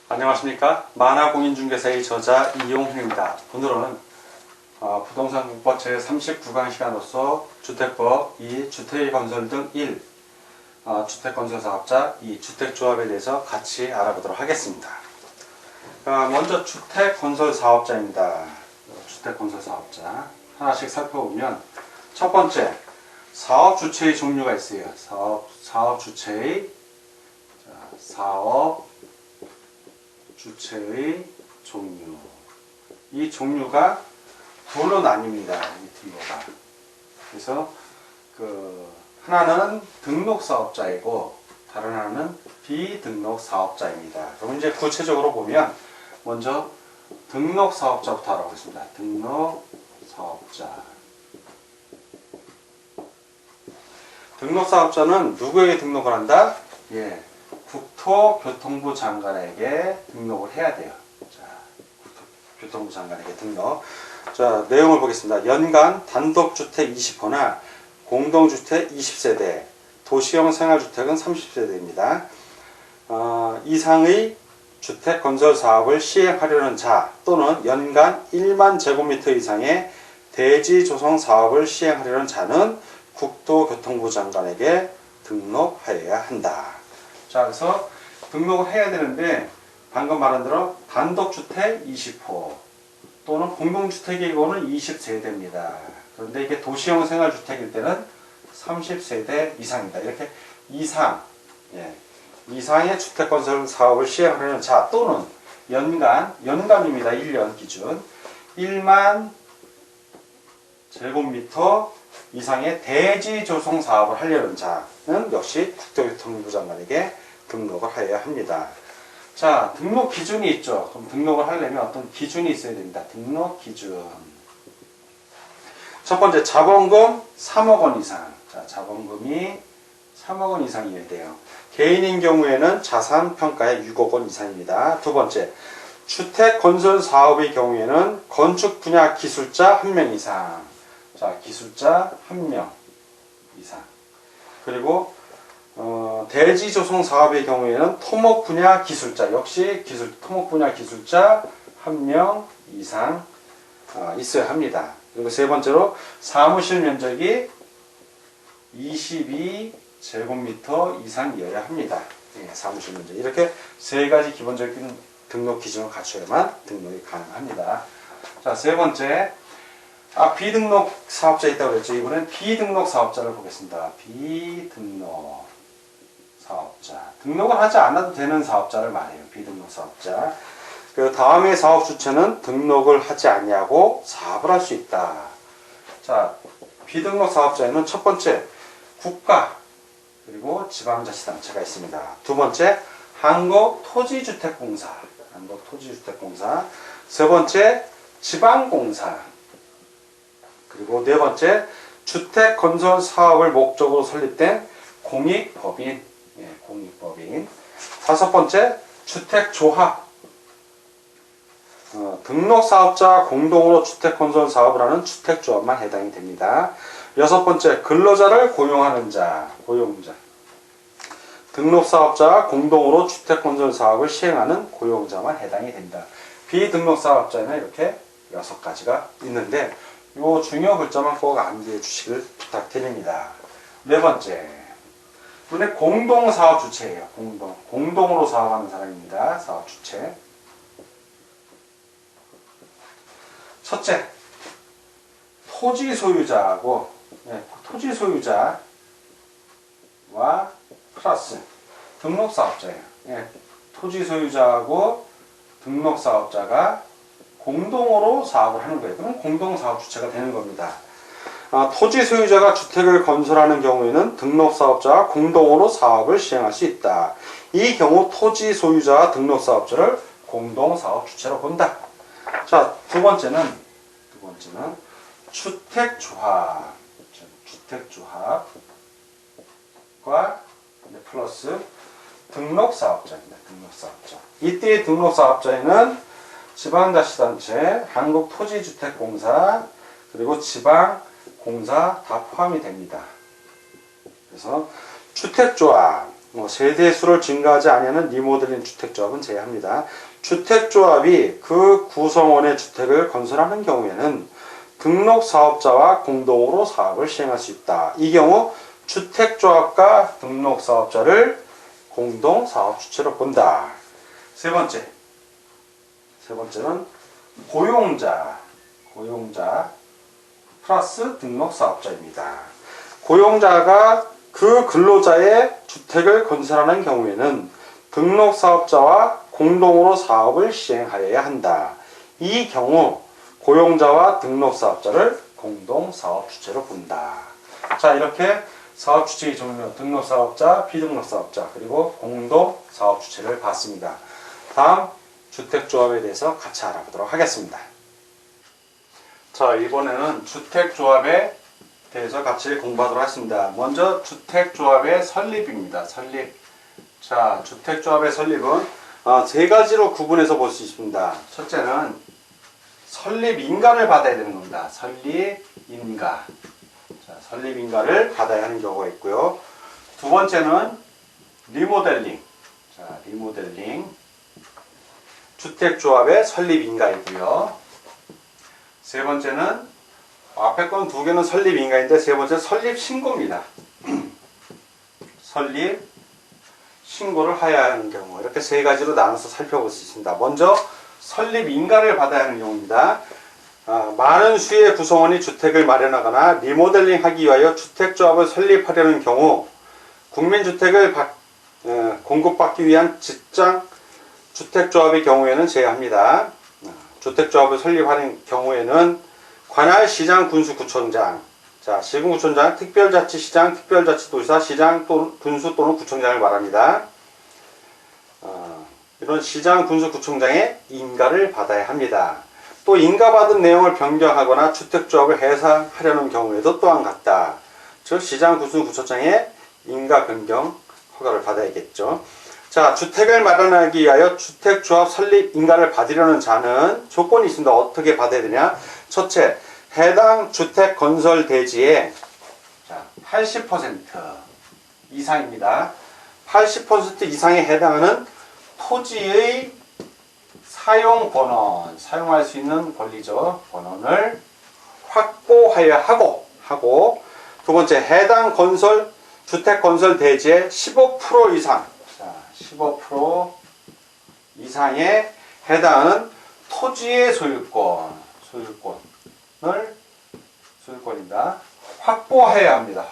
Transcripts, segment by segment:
안녕하십니까. 만화공인중개사의 저자 이용훈입니다. 오늘은 부동산공법 제39강 시간으로서 주택법 2, 주택건설 등 1, 주택건설사업자 2, 주택조합에 대해서 같이 알아보도록 하겠습니다. 먼저 주택건설사업자입니다. 주택건설사업자 하나씩 살펴보면 첫 번째, 사업주체의 종류가 있어요. 사업주체의 종류. 이 종류가 둘로 나뉩니다. 이 등록가. 그래서 하나는 등록사업자이고 다른 하나는 비등록사업자입니다. 그럼 이제 구체적으로 보면 먼저 등록사업자부터 알아보겠습니다. 등록사업자. 등록사업자는 누구에게 등록을 한다? 국토교통부 장관에게 등록을 해야 돼요. 자, 국토교통부 장관에게 등록. 자, 내용을 보겠습니다. 연간 단독주택 20호나 공동주택 20세대, 도시형 생활주택은 30세대입니다. 이상의 주택건설사업을 시행하려는 자 또는 연간 1만 제곱미터 이상의 대지조성 사업을 시행하려는 자는 국토교통부 장관에게 등록하여야 한다. 자, 그래서 등록을 해야 되는데 방금 말한 대로 단독주택 20호 또는 공동주택이고는 20세대입니다. 그런데 이게 도시형 생활주택일 때는 30세대 이상입니다. 이렇게 이상의 주택건설 사업을 시행하려는 자 또는 연간입니다. 1년 기준 1만 제곱미터 이상의 대지 조성 사업을 하려는 자는 역시 국토교통부 장관에게 등록을 하여야 합니다. 자, 등록 기준이 있죠. 그럼 등록을 하려면 어떤 기준이 있어야 됩니다. 등록 기준. 첫 번째, 자본금 3억 원 이상. 자, 자본금이 3억 원 이상이어야 돼요. 개인인 경우에는 자산 평가의 6억 원 이상입니다. 두 번째, 주택 건설 사업의 경우에는 건축 분야 기술자 1명 이상. 자, 기술자 1명 이상. 그리고 대지 조성 사업의 경우에는 토목 분야 기술자, 역시 토목 분야 기술자 1명 이상 있어야 합니다. 그리고 세 번째로 사무실 면적이 22제곱미터 이상이어야 합니다. 사무실 면적. 이렇게 세 가지 기본적인 등록 기준을 갖춰야만 등록이 가능합니다. 자, 세 번째. 비등록 사업자 있다고 그랬죠. 이번엔 비등록 사업자를 보겠습니다. 비등록 사업자. 등록을 하지 않아도 되는 사업자를 말해요. 비등록 사업자. 그 다음의 사업 주체는 등록을 하지 아니하고 사업을 할 수 있다. 자, 비등록 사업자에는 첫 번째, 국가, 그리고 지방자치단체가 있습니다. 두 번째, 한국토지주택공사. 세 번째, 지방공사. 그리고 네 번째, 주택건설 사업을 목적으로 설립된 공익법인. 공익법인. 다섯 번째, 주택조합. 등록사업자 공동으로 주택건설 사업을 하는 주택조합만 해당이 됩니다. 여섯 번째, 근로자를 고용하는 자, 고용자. 등록사업자 공동으로 주택건설 사업을 시행하는 고용자만 해당이 됩니다. 비등록사업자에는 이렇게 6가지가 있는데 요 중요 글자만 꼭 암기해 주시길 부탁드립니다. 네 번째, 이번에 공동사업 주체예요. 공동으로 사업하는 사람입니다. 사업 주체. 첫째, 토지 소유자하고 토지 소유자와 플러스 등록사업자예요. 토지 소유자하고 등록사업자가 공동으로 사업을 하는 거예요. 그럼 공동사업 주체가 되는 겁니다. 토지 소유자가 주택을 건설하는 경우에는 등록사업자와 공동으로 사업을 시행할 수 있다. 이 경우 토지 소유자와 등록사업자를 공동사업 주체로 본다. 자, 두 번째는 주택조합. 주택조합과 플러스 등록사업자입니다. 등록사업자. 이때의 등록사업자에는 지방자치단체, 한국토지주택공사, 그리고 지방공사 다 포함이 됩니다. 그래서 주택조합, 세대 수를 증가하지 아니하는 리모델링 주택조합은 제외합니다. 주택조합이 그 구성원의 주택을 건설하는 경우에는 등록사업자와 공동으로 사업을 시행할 수 있다. 이 경우 주택조합과 등록사업자를 공동사업주체로 본다. 세 번째는 고용자 플러스 등록사업자입니다. 고용자가 그 근로자의 주택을 건설하는 경우에는 등록사업자와 공동으로 사업을 시행하여야 한다. 이 경우 고용자와 등록사업자를 공동사업주체로 본다. 자, 이렇게 사업주체의 종류, 등록사업자, 비등록사업자, 그리고 공동사업주체를 봤습니다. 다음 주택조합에 대해서 같이 알아보도록 하겠습니다. 자, 이번에는 주택조합에 대해서 같이 공부하도록 하겠습니다. 먼저 주택조합의 설립입니다. 설립. 자, 주택조합의 설립은 세 가지로 구분해서 볼 수 있습니다. 첫째는 설립인가를 받아야 되는 겁니다. 설립인가. 자, 설립인가를 받아야 하는 경우가 있고요. 두 번째는 리모델링. 자, 리모델링. 주택조합의 설립인가이고요. 세 번째는 앞에 건 두 개는 설립인가인데 세 번째는 설립신고입니다. 설립신고를 하여야 하는 경우, 이렇게 세 가지로 나눠서 살펴볼 수 있습니다. 먼저 설립인가를 받아야 하는 경우입니다. 많은 수의 구성원이 주택을 마련하거나 리모델링 하기 위하여 주택조합을 설립하려는 경우 국민주택을 공급받기 위한 직장 주택조합의 경우에는 제외합니다. 주택조합을 설립하는 경우에는 관할 시장 군수구청장, 자, 시군구청장, 특별자치시장, 특별자치도지사, 시장 또는 군수 또는 구청장을 말합니다. 이런 시장 군수구청장의 인가를 받아야 합니다. 또 인가받은 내용을 변경하거나 주택조합을 해산하려는 경우에도 또한 같다. 즉 시장 군수구청장의 인가 변경 허가를 받아야겠죠. 자, 주택을 마련하기 위하여 주택조합 설립 인가를 받으려는 자는 조건이 있습니다. 어떻게 받아야 되냐? 첫째, 해당 주택 건설 대지의 80% 이상입니다. 80% 이상에 해당하는 토지의 사용 번원, 사용할 수 있는 권리죠. 번원을 확보하여 하고 두 번째, 해당 주택 건설 대지의 15% 이상, 15% 이상에 해당하는 토지의 소유권입니다. 확보해야 합니다.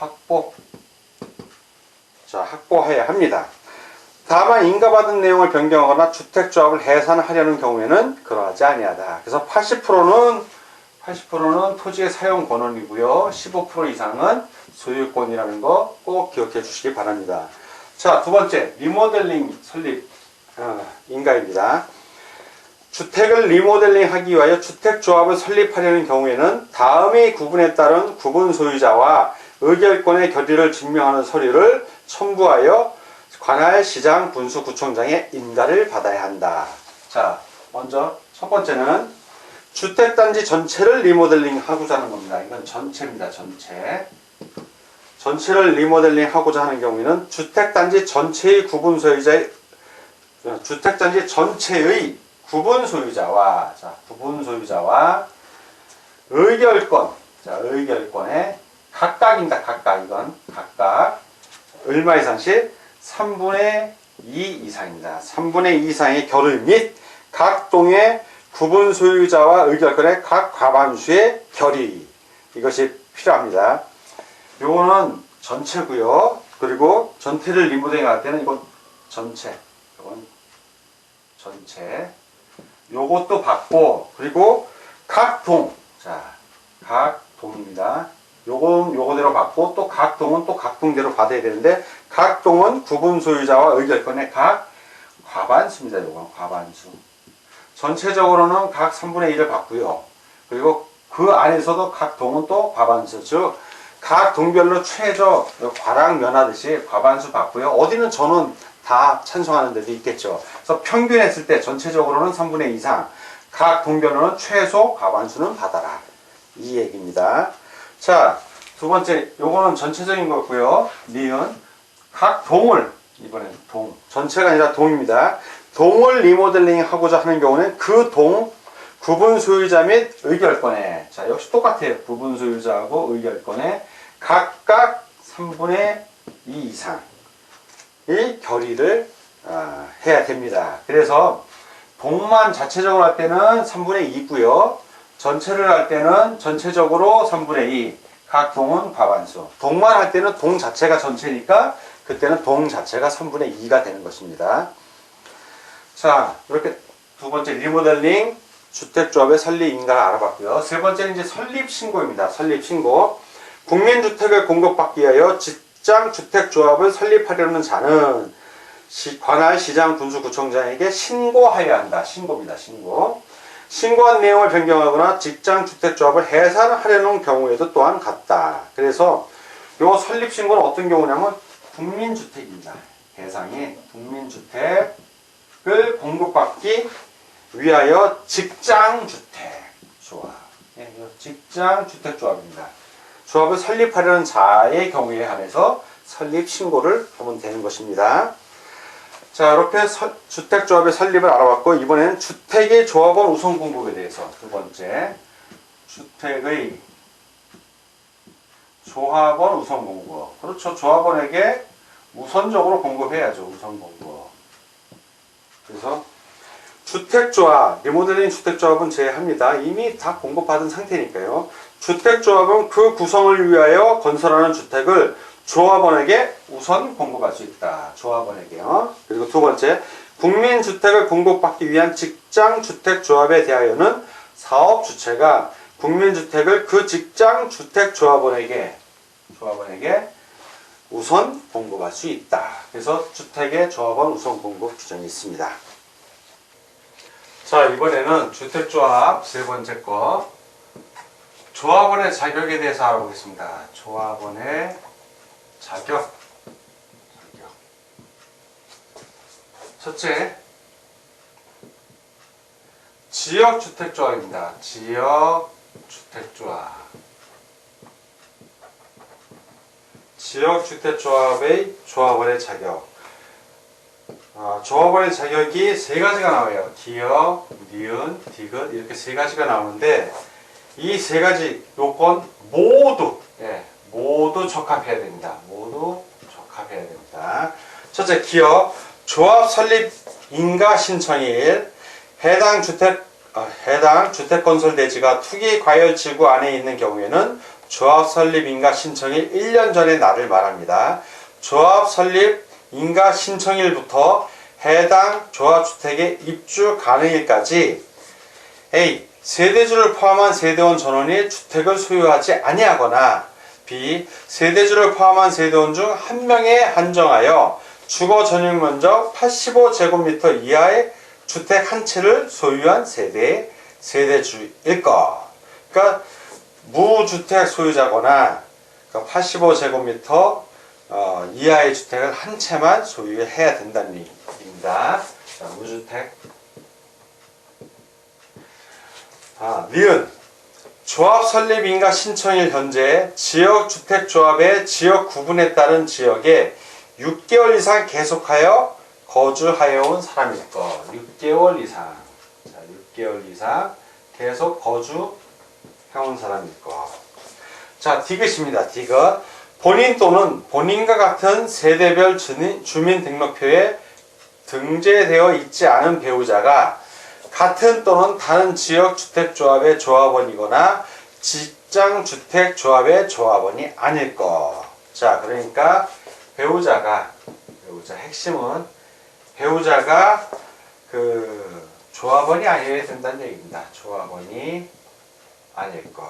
확보해야 합니다. 다만 인가받은 내용을 변경하거나 주택조합을 해산하려는 경우에는 그러하지 아니하다. 그래서 80%는 토지의 사용 권한이고요. 15% 이상은 소유권이라는 거 꼭 기억해 주시기 바랍니다. 자, 두 번째, 리모델링 설립 인가입니다. 주택을 리모델링 하기 위하여 주택조합을 설립하려는 경우에는 다음의 구분에 따른 구분 소유자와 의결권의 결의를 증명하는 서류를 첨부하여 관할 시장 군수 구청장의 인가를 받아야 한다. 자, 먼저 첫 번째는 주택단지 전체를 리모델링 하고자 하는 겁니다. 이건 전체입니다. 전체를 리모델링 하고자 하는 경우에는 주택단지 전체의 구분 소유자의 구분 소유자와 의결권의 각각 얼마 이상씩 3분의 2 이상입니다. 3분의 2 이상의 결의 및 각 동의 구분 소유자와 의결권의 각 과반수의 결의, 이것이 필요합니다. 요거는 전체고요. 그리고 전체를 리모델링 할 때는 이건 전체. 요것도 받고, 그리고 각 동입니다. 요거대로 받고, 또 각 동은 또 각 동대로 받아야 되는데, 각 동은 구분 소유자와 의결권의 각 과반수입니다. 요건 과반수. 전체적으로는 각 3분의 1을 받고요. 그리고 그 안에서도 각 동은 또 과반수, 즉 각 동별로 최저 과락 면하듯이 과반수 받고요. 어디는 저는 다 찬성하는 데도 있겠죠. 그래서 평균했을 때 전체적으로는 3분의 2 이상, 각 동별로는 최소 과반수는 받아라. 이 얘기입니다. 자, 두 번째, 요거는 전체적인 거고요. 니은 각 동을 이번엔 동. 전체가 아니라 동입니다. 동을 리모델링 하고자 하는 경우는 그 동, 구분 소유자 및 의결권에, 자, 역시 똑같아요. 구분 소유자하고 의결권에 각각 3분의 2 이상의 결의를 해야 됩니다. 그래서 동만 자체적으로 할 때는 3분의 2고요. 전체를 할 때는 전체적으로 3분의 2. 각 동은 과반수. 동만 할 때는 동 자체가 전체니까 그때는 동 자체가 3분의 2가 되는 것입니다. 자, 이렇게 두 번째 리모델링 주택조합의 설립 인가를 알아봤고요. 세 번째는 이제 설립신고입니다. 설립신고. 국민주택을 공급받기 위하여 직장주택조합을 설립하려는 자는 관할 시장 군수구청장에게 신고하여야 한다. 신고입니다. 신고. 신고한 내용을 변경하거나 직장주택조합을 해산하려는 경우에도 또한 같다. 그래서 요 설립신고는 어떤 경우냐면 국민주택입니다. 대상이 국민주택을 공급받기 위하여 직장주택조합. 네, 직장주택조합입니다. 조합을 설립하려는 자의 경우에 한해서 설립신고를 하면 되는 것입니다. 자, 이렇게 주택조합의 설립을 알아봤고, 이번에는 주택의 조합원 우선 공급에 대해서 두 번째, 주택의 조합원 우선 공급. 그렇죠. 조합원에게 우선적으로 공급해야죠. 우선 공급. 그래서 주택조합, 리모델링 주택조합은 제외합니다. 이미 다 공급받은 상태니까요. 주택조합은 그 구성을 위하여 건설하는 주택을 조합원에게 우선 공급할 수 있다. 조합원에게요. 그리고 두 번째, 국민주택을 공급받기 위한 직장주택조합에 대하여는 사업주체가 국민주택을 그 직장주택조합원에게 우선 공급할 수 있다. 그래서 주택의 조합원 우선 공급 규정이 있습니다. 자, 이번에는 주택조합 세 번째 거, 조합원의 자격에 대해서 알아보겠습니다. 조합원의 자격. 첫째, 지역주택조합입니다. 지역주택조합. 지역주택조합의 조합원의 자격. 조합원의 자격이 세 가지가 나와요. 기역, 니은, 디귿 이렇게 세 가지가 나오는데 이 세 가지 요건 모두 적합해야 됩니다. 모두 적합해야 됩니다. 첫째, 기역. 조합 설립 인가 신청일. 해당 주택건설 대지가 투기 과열지구 안에 있는 경우에는 조합 설립 인가 신청일 1년 전의 날을 말합니다. 조합 설립 인가 신청일부터 해당 조합주택의 입주 가능일까지 A. 세대주를 포함한 세대원 전원이 주택을 소유하지 아니하거나 B. 세대주를 포함한 세대원 중 한 명에 한정하여 주거 전용 면적 85제곱미터 이하의 주택 한 채를 소유한 세대주일 것. 그러니까 무주택 소유자거나 85제곱미터 이하의 주택을 한 채만 소유해야 된다는 얘기입니다. 자, 무주택. 니은. 조합 설립 인가 신청일 현재 지역주택조합의 지역 구분에 따른 지역에 6개월 이상 계속하여 거주하여 온 사람일 것. 6개월 이상. 자, 6개월 이상 계속 거주해 온 사람일 것. 자, 디귿입니다. 디귿. 본인 또는 본인과 같은 세대별 주민등록표에 등재되어 있지 않은 배우자가 같은 또는 다른 지역주택조합의 조합원이거나 직장주택조합의 조합원이 아닐 것. 자, 그러니까 배우자 핵심은 배우자가 조합원이 아니어야 된다는 얘기입니다. 조합원이 아닐 것.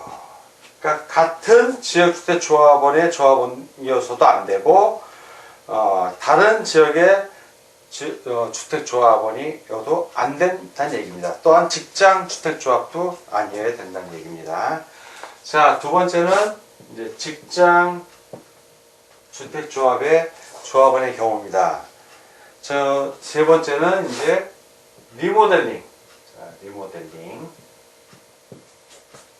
그러니까 같은 지역주택 조합원의 조합원이어서도 안 되고 다른 지역의 주택 조합원이어도 안 된다는 얘기입니다. 또한 직장 주택 조합도 아니어야 된다는 얘기입니다. 자, 두 번째는 이제 직장 주택 조합의 조합원의 경우입니다. 세 번째는 이제 리모델링. 자, 리모델링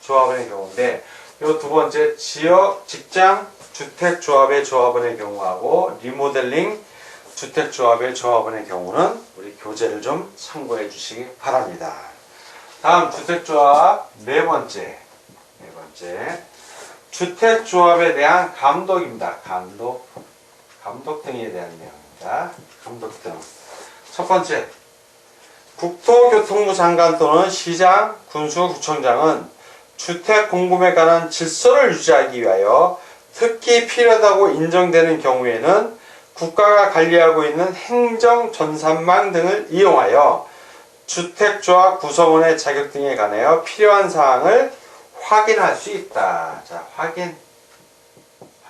조합원의 경우인데 이 두 번째 직장 주택 조합의 조합원의 경우하고 리모델링 주택조합의 조합원의 경우는 우리 교재를 좀 참고해 주시기 바랍니다. 다음 주택조합 네 번째. 주택조합에 대한 감독입니다. 감독 등에 대한 내용입니다. 감독 등. 첫 번째, 국토교통부 장관 또는 시장, 군수구청장은 주택 공급에 관한 질서를 유지하기 위하여 특히 필요하다고 인정되는 경우에는 국가가 관리하고 있는 행정전산망 등을 이용하여 주택조합 구성원의 자격 등에 관하여 필요한 사항을 확인할 수 있다. 자, 확인할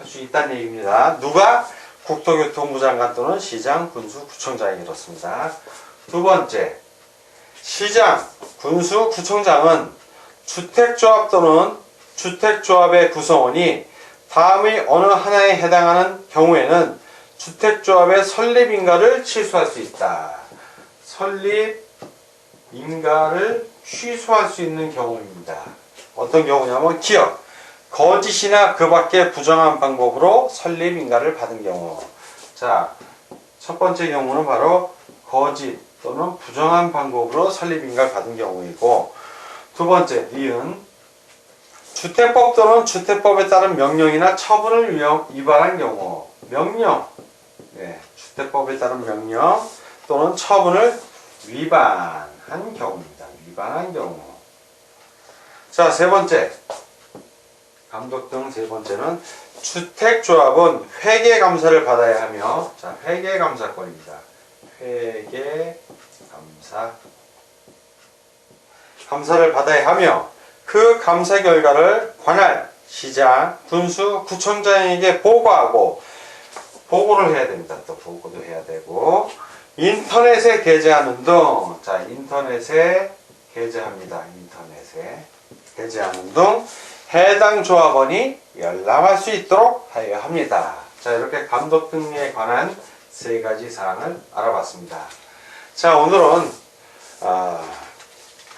수 있다는 얘기입니다. 누가? 국토교통부 장관 또는 시장, 군수, 구청장이 그렇습니다. 두 번째, 시장, 군수, 구청장은 주택조합 또는 주택조합의 구성원이 다음의 어느 하나에 해당하는 경우에는 주택조합의 설립인가를 취소할 수 있다. 설립인가를 취소할 수 있는 경우입니다. 어떤 경우냐면 기업, 거짓이나 그 밖의 부정한 방법으로 설립인가를 받은 경우. 자, 첫 번째 경우는 바로 거짓 또는 부정한 방법으로 설립인가를 받은 경우이고, 두 번째, 니은 주택법 또는 주택법에 따른 명령이나 처분을 위반한 경우. 명령, 주택법에 따른 명령 또는 처분을 위반한 경우입니다. 위반한 경우. 자, 세 번째, 감독 등 세 번째는 주택조합은 회계감사를 받아야 하며, 자, 회계감사권입니다. 감사를 받아야 하며 그 감사 결과를 관할 시장, 군수, 구청장에게 보고를 해야 됩니다. 또 보고도 해야 되고, 인터넷에 게재하는 등, 자, 인터넷에 게재합니다. 인터넷에 게재하는 등 해당 조합원이 열람할 수 있도록 하여야 합니다. 자, 이렇게 감독 등에 관한 세 가지 사항을 알아봤습니다. 자, 오늘은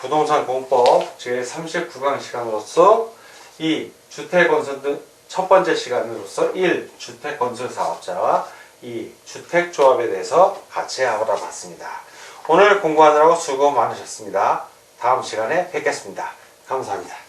부동산 공법 제39강 시간으로서 이 주택건설 등 첫 번째 시간으로서 1. 주택건설사업자와 이 주택조합에 대해서 같이 알아봤습니다. 오늘 공부하느라고 수고 많으셨습니다. 다음 시간에 뵙겠습니다. 감사합니다.